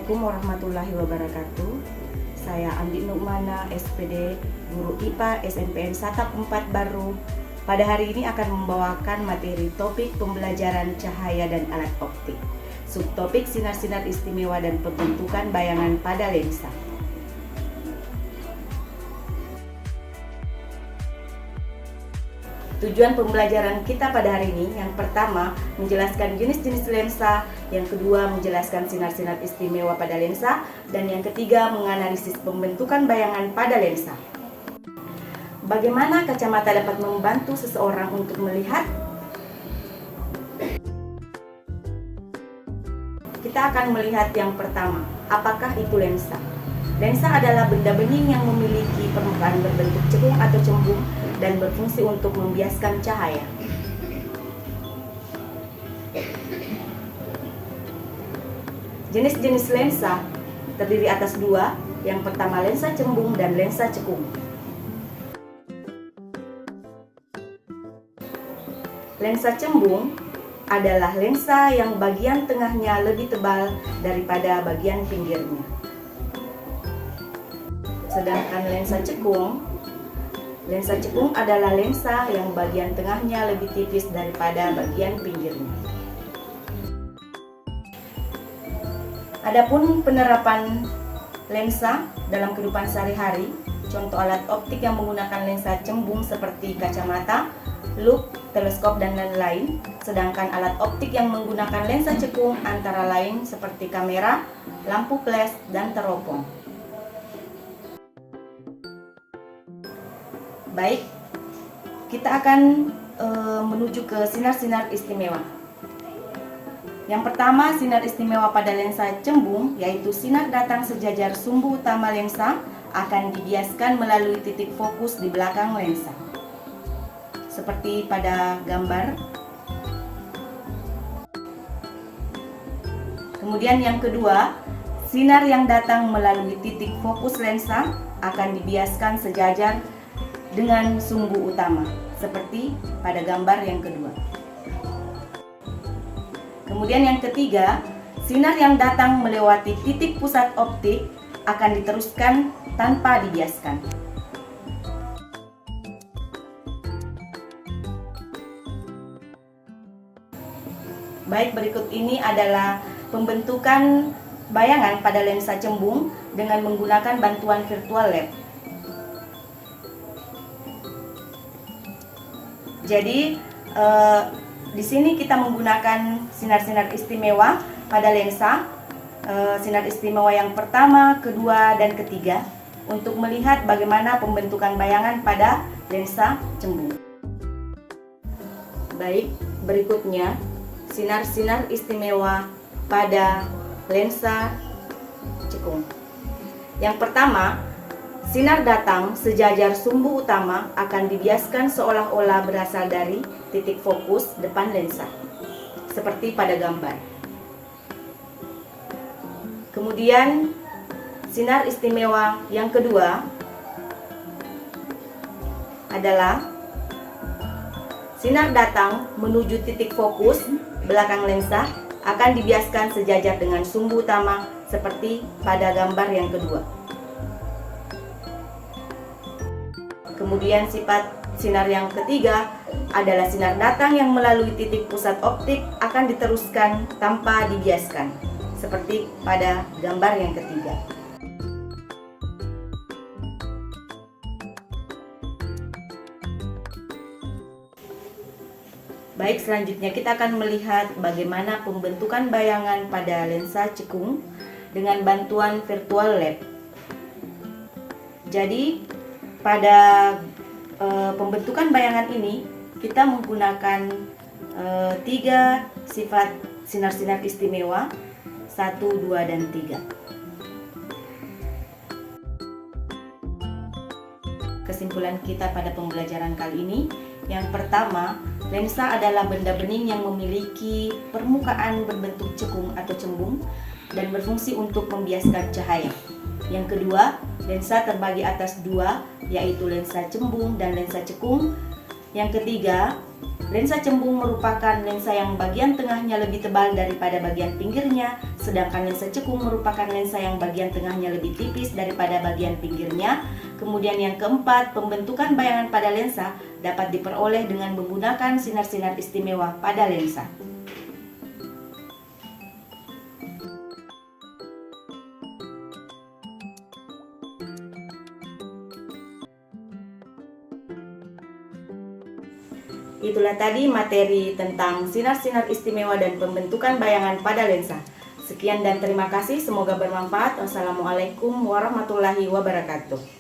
Assalamualaikum warahmatullahi wabarakatuh. Saya Andi Nukmana, SPD, Guru IPA SMPN Satap 4 Baru. Pada hari ini akan membawakan materi topik pembelajaran cahaya dan alat optik. Subtopik sinar-sinar istimewa dan pembentukan bayangan pada lensa. Tujuan pembelajaran kita pada hari ini, yang pertama menjelaskan jenis-jenis lensa, yang kedua menjelaskan sinar-sinar istimewa pada lensa, dan yang ketiga menganalisis pembentukan bayangan pada lensa. Bagaimana kacamata dapat membantu seseorang untuk melihat? Kita akan melihat yang pertama, apakah itu lensa? Lensa adalah benda bening yang memiliki permukaan berbentuk cekung atau cembung dan berfungsi untuk membiaskan cahaya. Jenis-jenis lensa terdiri atas dua, yang pertama lensa cembung dan lensa cekung. Lensa cembung adalah lensa yang bagian tengahnya lebih tebal daripada bagian pinggirnya. Sedangkan lensa cekung adalah lensa yang bagian tengahnya lebih tipis daripada bagian pinggirnya. Adapun penerapan lensa dalam kehidupan sehari-hari, contoh alat optik yang menggunakan lensa cembung seperti kacamata, loop, teleskop, dan lain-lain. Sedangkan alat optik yang menggunakan lensa cekung antara lain seperti kamera, lampu flash, dan teropong. Baik, kita akan menuju ke sinar-sinar istimewa. Yang pertama, sinar istimewa pada lensa cembung, yaitu sinar datang sejajar sumbu utama lensa akan dibiaskan melalui titik fokus di belakang lensa. Seperti pada gambar. Kemudian yang kedua, sinar yang datang melalui titik fokus lensa akan dibiaskan sejajar dengan sumbu utama, seperti pada gambar yang kedua. Kemudian yang ketiga, sinar yang datang melewati titik pusat optik akan diteruskan tanpa dibiaskan. Baik, berikut ini adalah pembentukan bayangan pada lensa cembung dengan menggunakan bantuan virtual lab. Jadi di sini kita menggunakan sinar-sinar istimewa pada lensa, sinar istimewa yang pertama, kedua, dan ketiga untuk melihat bagaimana pembentukan bayangan pada lensa cembung. Baik, berikutnya sinar-sinar istimewa pada lensa cekung. Yang pertama, sinar datang sejajar sumbu utama akan dibiaskan seolah-olah berasal dari titik fokus depan lensa, seperti pada gambar. Kemudian, sinar istimewa yang kedua adalah sinar datang menuju titik fokus belakang lensa akan dibiaskan sejajar dengan sumbu utama, seperti pada gambar yang kedua. Kemudian sifat sinar yang ketiga adalah sinar datang yang melalui titik pusat optik akan diteruskan tanpa dibiaskan, seperti pada gambar yang ketiga. Baik, selanjutnya kita akan melihat bagaimana pembentukan bayangan pada lensa cekung dengan bantuan virtual lab. Jadi pada pembentukan bayangan ini kita menggunakan 3 sifat sinar-sinar istimewa, 1, 2, dan 3. Kesimpulan kita pada pembelajaran kali ini, yang pertama, lensa adalah benda bening yang memiliki permukaan berbentuk cekung atau cembung dan berfungsi untuk membiaskan cahaya. Yang kedua, lensa terbagi atas dua, yaitu lensa cembung dan lensa cekung. Yang ketiga, lensa cembung merupakan lensa yang bagian tengahnya lebih tebal daripada bagian pinggirnya, sedangkan lensa cekung merupakan lensa yang bagian tengahnya lebih tipis daripada bagian pinggirnya. Kemudian yang keempat, pembentukan bayangan pada lensa dapat diperoleh dengan menggunakan sinar-sinar istimewa pada lensa. Itulah tadi materi tentang sinar-sinar istimewa dan pembentukan bayangan pada lensa. Sekian dan terima kasih, semoga bermanfaat. Wassalamualaikum warahmatullahi wabarakatuh.